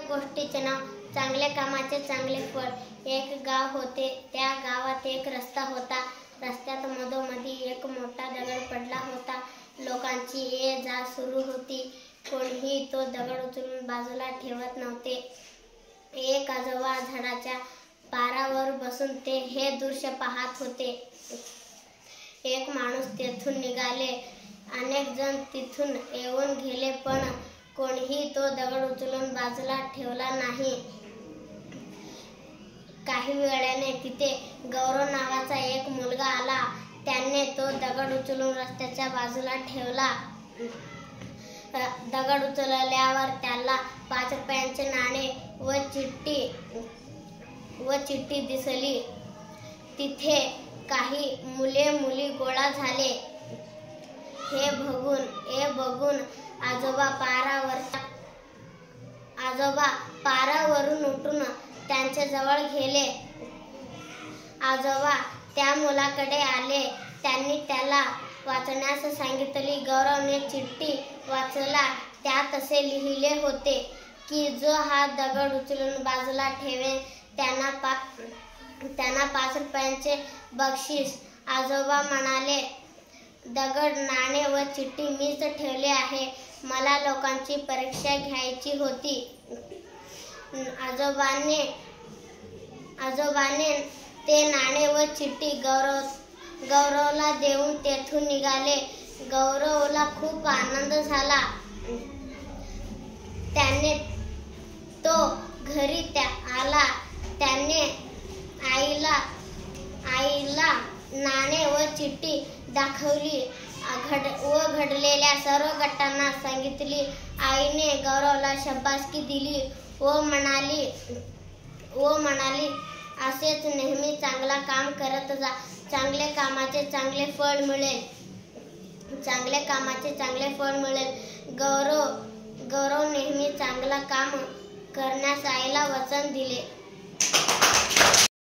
गोष्टीचे नाव चांगल्या कामाचे चांगले फळ। एक गाव होते, त्या गावात एक रस्ता होता। रस्त्यात मधोमधी एक मोठा दगड पडला होता। लोकांची ये जा सुरू होती। कोणीही तो दगड उचलून बाजूला ठेवत नव्हते। एक आजोबा झाडाच्या पारावर बसून ते हे दृश्य पाहत होते। एक माणूस तेथून निघाले। अनेक जण तिथून येऊन गेले, पण कोणीही तो दगड उचलून बाजूला ठेवला नाही। काही वेळाने तिथे गौरव नावाचा एक मुलगा आला। त्याने तो दगड उचलून रस्त्याच्या बाजूला ठेवला। दगड उचलल्यावर त्याला 5 रुपयांचे नाणे व चिठ्ठी दिसली। तिथे काही मुले-मुली गोळा झाले। हे बघून आजोबा पारावरून उठून त्यांच्या जवळ गेले। आजोबा त्या मुलाकडे आले। त्यांनी त्याला वाचण्यास सांगितले। गौरवने चिठ्ठी वाचला। त्यात असे लिहिले होते की जो हा दगड उचलून बाजूला ठेवेल त्यांना 5 रुपयांचे बक्षीस। आजोबा म्हणाले, दगड, नाणे व चिठ्ठी मीच ठेवले आहे। मला लोकांची परीक्षा घ्यायची होती। आजोबाने ते नाणे व चिठ्ठी गौरवला देऊन तेथून निघाले। गौरवला खूप आनंद झाला। त्याने तो घरी आला। त्याने आईला नाणे व चिठ्ठी दाखवली व घडलेल्या सर्व घटना सांगितली। आईने गौरवला शाबासकी दिली व म्हणाली, असेच नेहमी चांगला काम करत जा, चांगल्या कामाचे चांगले फळ मिळेल। चांगल्या कामाचे चांगले फळ मिळेल। गौरव नेहमी चांगला काम करण्यास आईला वचन दिले।